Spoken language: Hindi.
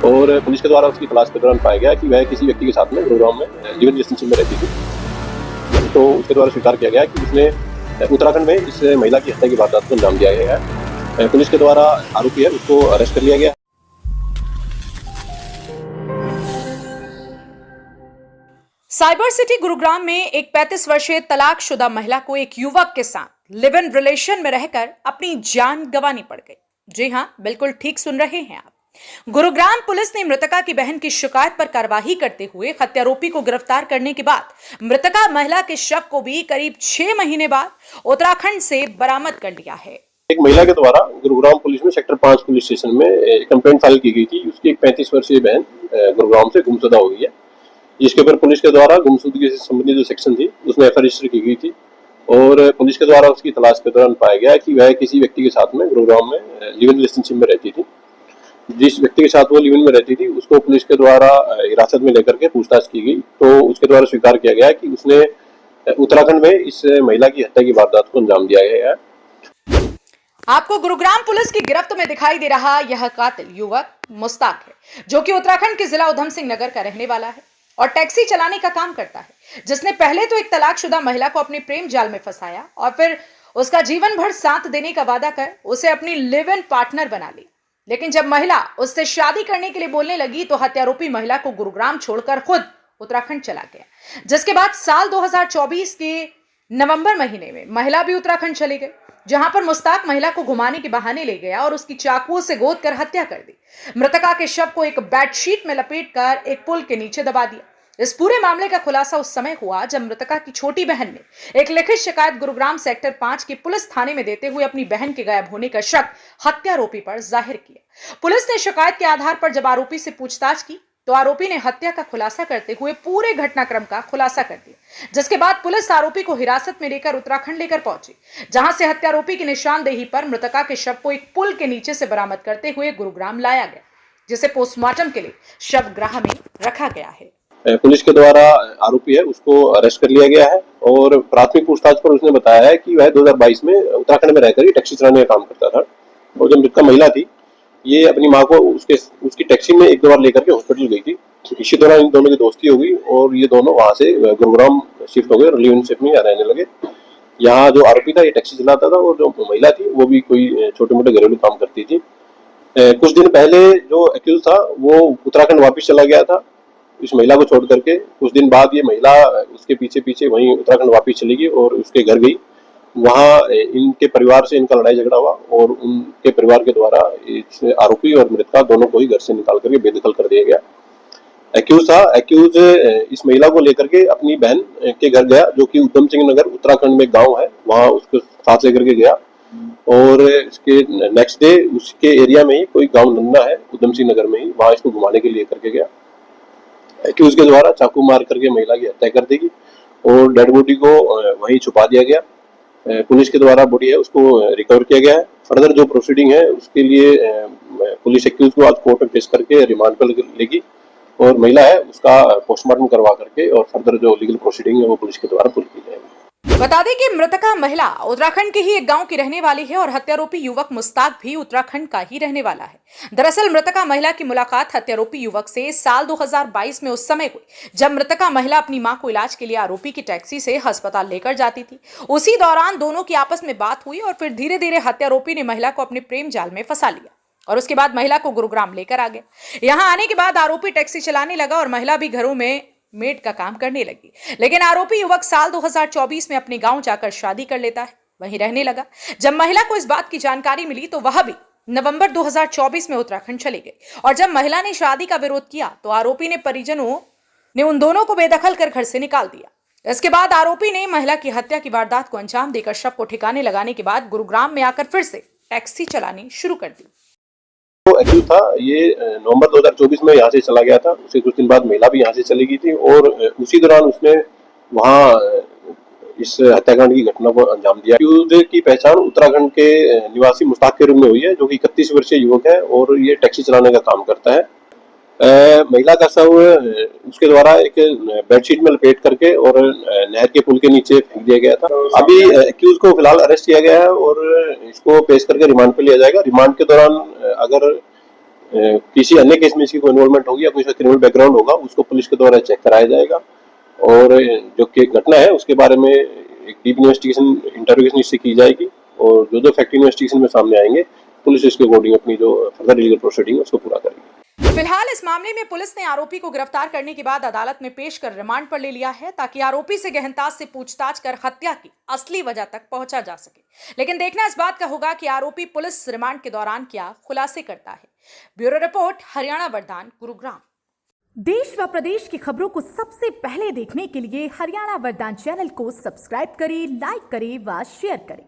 और पुलिस के द्वारा उसकी तलाश के दौरान पाया गया कि वह किसी व्यक्ति के साथ में गुरुग्राम में लिव इन रिलेशनशिप में रहती थी। तो उसके द्वारा स्वीकार किया गया कि उसने उत्तराखंड में इस महिला की हत्या की वारदात को अंजाम दिया गया है। पुलिस के द्वारा आरोपी है उसको अरेस्ट कर लिया गया। साइबर सिटी गुरुग्राम में एक 35 वर्षीय तलाकशुदा महिला को एक युवक के साथ लिव इन रिलेशन में रहकर अपनी जान गंवानी पड़ गई। जी हां, बिल्कुल ठीक सुन रहे हैं आप। गुरुग्राम पुलिस ने मृतका की बहन की शिकायत पर कार्रवाई करते हुए हत्यारोपी को गिरफ्तार करने के बाद मृतका महिला के शव को भी करीब 6 महीने बाद उत्तराखंड से बरामद कर लिया है। एक महिला के द्वारा गुरुग्राम पुलिस में सेक्टर 5 पुलिस स्टेशन में एक कंप्लेंट फाइल की गई थी। उसकी एक 35 वर्षीय बहन गुरुग्राम से गुमशुदा हो गई है, जिसके ऊपर पुलिस के द्वारा गुमशुदगी से संबंधित जो सेक्शन थी उसमें एफआईआर रजिस्टर की गई थी। और पुलिस के द्वारा उसकी तलाश के दौरान पाया गया कि वह किसी व्यक्ति के साथ में गुरुग्राम में लिव इन रिलेशनशिप में रहती थी। जिस व्यक्ति के साथ वो लिव इन में रहती थी उसको पुलिस के द्वारा हिरासत में लेकर के पूछताछ की गई। तो उसके द्वारा स्वीकार किया गया कि उसने उत्तराखंड में इस महिला की हत्या की वारदात को अंजाम दिया गया है। आपको गुरुग्राम पुलिस की गिरफ्त में दिखाई दे रहा यह कातिल युवक मुस्ताक है, जो कि उत्तराखंड के जिला उधम सिंह नगर का रहने वाला है और टैक्सी चलाने का काम करता है, जिसने पहले तो एक तलाकशुदा महिला को अपने प्रेम जाल में फंसाया और फिर उसका जीवन भर साथ देने का वादा कर उसे अपनी लिव इन पार्टनर बना ली। लेकिन जब महिला उससे शादी करने के लिए बोलने लगी तो हत्यारोपी महिला को गुरुग्राम छोड़कर खुद उत्तराखंड चला गया, जिसके बाद साल 2024 के नवंबर महीने में महिला भी उत्तराखंड चली गई, जहां पर मुस्ताक महिला को घुमाने के बहाने ले गया और उसकी चाकुओं से गोद कर हत्या कर दी। मृतका के शव को एक बेडशीट में लपेटकर एक पुल के नीचे दबा दिया। इस पूरे मामले का खुलासा उस समय हुआ जब मृतका की छोटी बहन ने एक लिखित शिकायत गुरुग्राम सेक्टर 5 के पुलिस थाने में देते हुए अपनी बहन के गायब होने का शक हत्यारोपी पर जाहिर किया। पुलिस ने शिकायत के आधार पर जब आरोपी से पूछताछ की तो आरोपी ने हत्या का खुलासा करते हुए पूरे घटनाक्रम का खुलासा कर दिया, जिसके बाद पुलिस आरोपी को हिरासत में लेकर उत्तराखंड लेकर पहुंची, जहां से हत्यारोपी की निशानदेही पर मृतका के शव को एक पुल के नीचे से बरामद करते हुए गुरुग्राम लाया गया, जिसे पोस्टमार्टम के लिए शवगृह में रखा गया है। पुलिस के द्वारा आरोपी है उसको अरेस्ट कर लिया गया है और प्राथमिक पूछताछ पर उसने बताया है कि वह 2022 में उत्तराखंड में रहकर ही टैक्सी चलाने का काम करता था। और जो मृतका महिला थी ये अपनी माँ को उसकी टैक्सी में 1-2 बार लेकर के हॉस्पिटल गई थी। इसी दौरान इन दोनों की दोस्ती हो गई और ये दोनों वहां से गुरुग्राम शिफ्ट हो गए और लिव इन शिफ्ट में रहने लगे। यहाँ जो आरोपी था ये टैक्सी चलाता था और जो महिला थी वो भी कोई छोटे मोटे घरेलू काम करती थी। कुछ दिन पहले जो एक्यूज था वो उत्तराखंड वापिस चला गया था इस महिला को छोड़ करके। कुछ दिन बाद ये महिला उसके पीछे पीछे वहीं उत्तराखंड वापिस चली गई और उसके घर गई। वहाँ इनके परिवार से इनका लड़ाई झगड़ा हुआ और उनके परिवार के द्वारा इस आरोपी और मृतका दोनों को ही घर से निकाल करके बेदखल कर दिया गया। एक्यूज इस महिला को लेकर के अपनी बहन के घर गया, जो कि उधम सिंह नगर उत्तराखंड में गांव है, वहाँ उसको साथ लेकर के गया और इसके नेक्स्ट डे उसके एरिया में ही कोई गांव नन्ना है उधम सिंह नगर में ही, वहाँ इसको घुमाने के लिए करके गया। एक्यूज के द्वारा चाकू मार करके महिला की हत्या कर देगी और डेड बॉडी को वहीं छुपा दिया गया। पुलिस के द्वारा बॉडी है उसको रिकवर किया गया है। फर्दर जो प्रोसीडिंग है उसके लिए पुलिस एक्यूज को आज कोर्ट में पेश करके रिमांड पर लेगी और महिला है उसका पोस्टमार्टम करवा करके और फर्दर जो लीगल प्रोसीडिंग है वो पुलिस के द्वारा पूरी की जाएगी। बता दें कि मृतका महिला उत्तराखंड के ही एक गांव की रहने वाली है और हत्यारोपी युवक मुस्ताक भी उत्तराखंड का ही रहने वाला है। दरअसल मृतका महिला की मुलाकात हत्यारोपी युवक से साल 2022 में उस समय हुई जब मृतका महिला अपनी मां को इलाज के लिए आरोपी की टैक्सी से अस्पताल लेकर जाती थी। उसी दौरान दोनों की आपस में बात हुई और फिर धीरे धीरे हत्यारोपी ने महिला को अपने प्रेम जाल में फंसा लिया और उसके बाद महिला को गुरुग्राम लेकर आ गया। यहाँ आने के बाद आरोपी टैक्सी चलाने लगा और महिला भी घरों में मेड का काम करने लगी। लेकिन आरोपी युवक साल 2024 में अपने गांव जाकर शादी कर लेता है, वहीं रहने लगा। जब महिला को इस बात की जानकारी मिली तो वह भी नवंबर 2024 में उत्तराखंड चली गई और जब महिला ने शादी का विरोध किया तो आरोपी ने परिजनों ने उन दोनों को बेदखल कर घर से निकाल दिया। इसके बाद आरोपी ने महिला की हत्या की वारदात को अंजाम देकर शव को ठिकाने लगाने के बाद गुरुग्राम में आकर फिर से टैक्सी चलानी शुरू कर दी। जो एक्यूज था ये नवंबर 2024 में यहाँ से चला गया था। उसके कुछ दिन बाद महिला भी यहाँ से चली गई थी और उसी दौरान उसने वहाँ इस हत्याकांड की घटना को अंजाम दिया। एक्यूज की पहचान उत्तराखंड के निवासी मुस्ताक के रूप में हुई है, जो कि 31 वर्षीय युवक है और ये टैक्सी चलाने का काम करता है। महिला का शव उसके द्वारा एक बेडशीट में लपेट करके और नहर के पुल के नीचे फेंक दिया गया था। अभी एक्यूज को फिलहाल अरेस्ट किया गया है और इसको पेश करके रिमांड पे लिया जाएगा। रिमांड के दौरान अगर किसी अन्य केस में इसकी कोई इन्वॉल्वमेंट होगी या कोई क्रिमिनल बैकग्राउंड होगा, उसको पुलिस के द्वारा चेक कराया जाएगा और जो कि घटना है उसके बारे में एक डीप इन्वेस्टिगेशन इंटरोगेशन इससे की जाएगी और जो फैक्ट इन्वेस्टिगेशन में सामने आएंगे पुलिस इसके अकॉर्डिंग अपनी जो फर्दर लीगल प्रोसीडिंग है उसको पूरा करेगी। फिलहाल इस मामले में पुलिस ने आरोपी को गिरफ्तार करने के बाद अदालत में पेश कर रिमांड पर ले लिया है ताकि आरोपी से गहनता से पूछताछ कर हत्या की असली वजह तक पहुंचा जा सके। लेकिन देखना इस बात का होगा कि आरोपी पुलिस रिमांड के दौरान क्या खुलासे करता है। ब्यूरो रिपोर्ट, हरियाणा वरदान, गुरुग्राम। देश व प्रदेश की खबरों को सबसे पहले देखने के लिए हरियाणा वरदान चैनल को सब्सक्राइब करें, लाइक करें व शेयर करें।